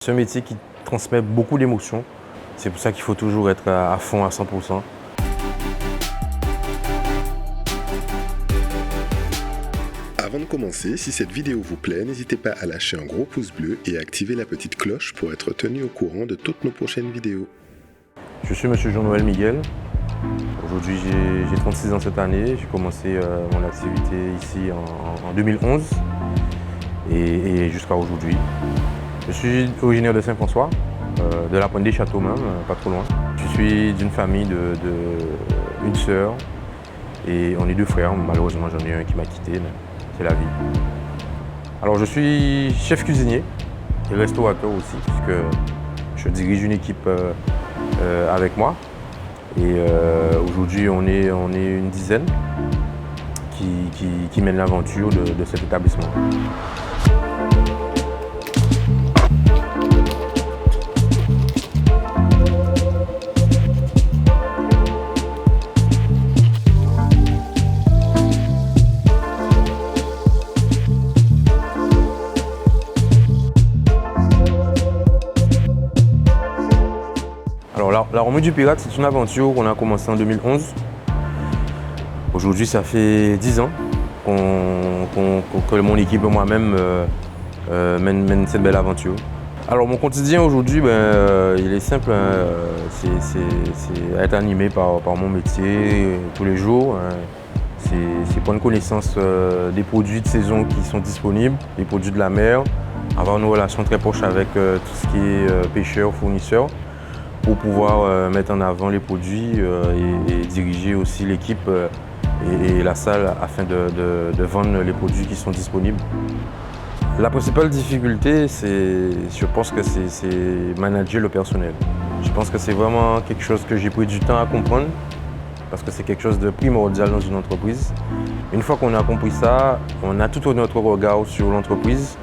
C'est un métier qui transmet beaucoup d'émotions. C'est pour ça qu'il faut toujours être à fond, à 100%. Avant de commencer, si cette vidéo vous plaît, n'hésitez pas à lâcher un gros pouce bleu et à activer la petite cloche pour être tenu au courant de toutes nos prochaines vidéos. Je suis monsieur Jean-Noël Miguel. Aujourd'hui, j'ai 36 ans cette année. J'ai commencé mon activité ici en 2011 et jusqu'à aujourd'hui. Je suis originaire de Saint-François, de la Pointe des Châteaux même, pas trop loin. Je suis d'une famille une sœur et on est deux frères. Malheureusement, j'en ai un qui m'a quitté, mais c'est la vie. Alors, je suis chef cuisinier et restaurateur aussi, puisque je dirige une équipe avec moi. Et aujourd'hui, on est une dizaine qui mène l'aventure de cet établissement. Alors la Remoue du Pirate, c'est une aventure qu'on a commencée en 2011. Aujourd'hui, ça fait 10 ans que mon équipe et moi-même mènent cette belle aventure. Alors mon quotidien aujourd'hui, il est simple, c'est être animé par mon métier tous les jours. C'est prendre connaissance des produits de saison qui sont disponibles, les produits de la mer, avoir une relation très proche avec tout ce qui est pêcheurs, fournisseurs, pour pouvoir mettre en avant les produits et diriger aussi l'équipe et la salle afin de vendre les produits qui sont disponibles. La principale difficulté, je pense que c'est manager le personnel. Je pense que c'est vraiment quelque chose que j'ai pris du temps à comprendre parce que c'est quelque chose de primordial dans une entreprise. Une fois qu'on a compris ça, on a tout notre regard sur l'entreprise,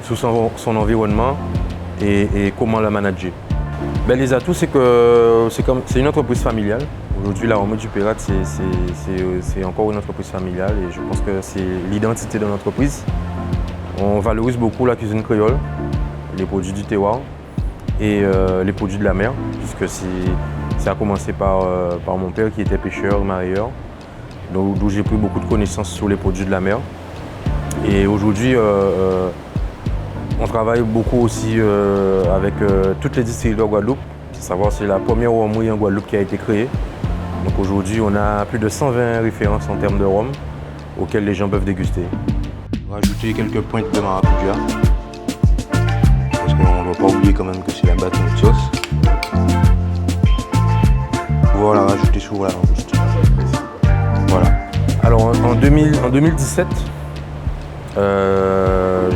sur son environnement et comment la manager. Les atouts, c'est que c'est une entreprise familiale. Aujourd'hui, la Remoue du Pirate, c'est encore une entreprise familiale et je pense que c'est l'identité de l'entreprise. On valorise beaucoup la cuisine créole, les produits du terroir et les produits de la mer, puisque ça a commencé par mon père qui était pêcheur, mareyeur, d'où j'ai pris beaucoup de connaissances sur les produits de la mer. Et aujourd'hui, on travaille beaucoup aussi avec toutes les distilleries de Guadeloupe. À savoir, c'est la première rhumerie en Guadeloupe qui a été créée. Donc aujourd'hui, on a plus de 120 références en termes de rhum auxquelles les gens peuvent déguster. On va rajouter quelques pointes de maracuja. Parce qu'on ne doit pas oublier quand même que c'est la base de notre sauce. Voilà, rajouter sur la langouste. Voilà. Alors en 2017,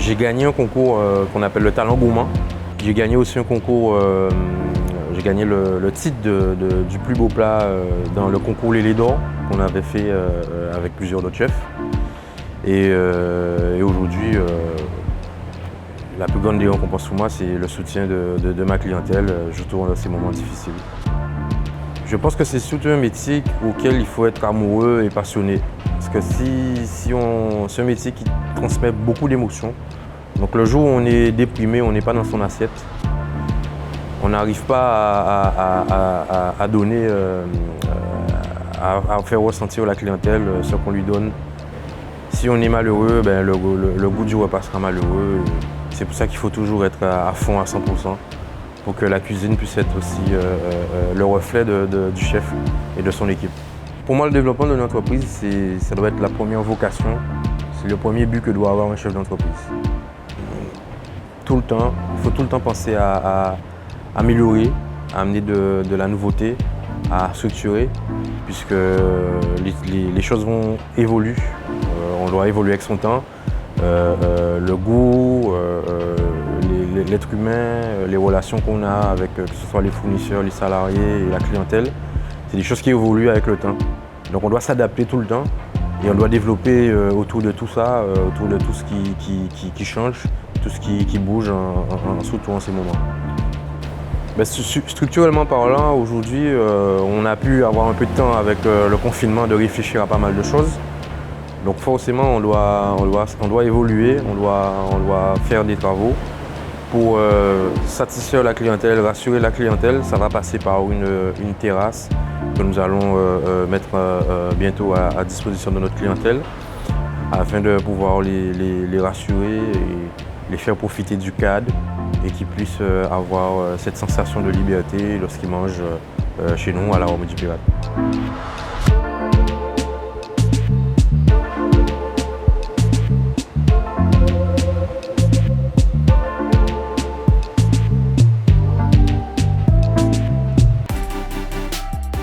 j'ai gagné un concours qu'on appelle le Talent Gourmand. J'ai gagné aussi un concours, j'ai gagné le titre du plus beau plat dans le concours L'Élé d'Or qu'on avait fait avec plusieurs autres chefs. Et aujourd'hui, la plus grande des récompenses pour moi, c'est le soutien de ma clientèle, surtout dans ces moments difficiles. Je pense que c'est surtout un métier auquel il faut être amoureux et passionné. Parce que c'est un métier qui transmet beaucoup d'émotions. Donc le jour où on est déprimé, on n'est pas dans son assiette, on n'arrive pas à donner, à faire ressentir la clientèle ce qu'on lui donne. Si on est malheureux, le goût du repas sera malheureux. C'est pour ça qu'il faut toujours être à fond, à 100%, pour que la cuisine puisse être aussi le reflet du chef et de son équipe. Pour moi, le développement de l'entreprise, ça doit être la première vocation. C'est le premier but que doit avoir un chef d'entreprise. Tout le temps, il faut tout le temps penser à améliorer, à amener de la nouveauté, à structurer, puisque les choses vont évoluer. On doit évoluer avec son temps. Le goût, l'être humain, les relations qu'on a avec que ce soit les fournisseurs, les salariés et la clientèle, c'est des choses qui évoluent avec le temps. Donc on doit s'adapter tout le temps et on doit développer autour de tout ça, autour de tout ce qui change, tout ce qui bouge, surtout en ces moments. Structurellement parlant, aujourd'hui, on a pu avoir un peu de temps avec le confinement de réfléchir à pas mal de choses. Donc forcément, on doit évoluer, on doit faire des travaux pour satisfaire la clientèle, rassurer la clientèle, ça va passer par une terrasse que nous allons mettre bientôt à disposition de notre clientèle afin de pouvoir les rassurer et les faire profiter du cadre et qu'ils puissent avoir cette sensation de liberté lorsqu'ils mangent chez nous à l'Arôme du Pirate.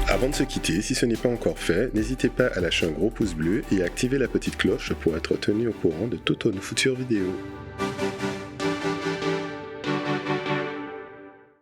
Avant de se quitter, si ce n'est pas encore fait, n'hésitez pas à lâcher un gros pouce bleu et à activer la petite cloche pour être tenu au courant de toutes nos futures vidéos.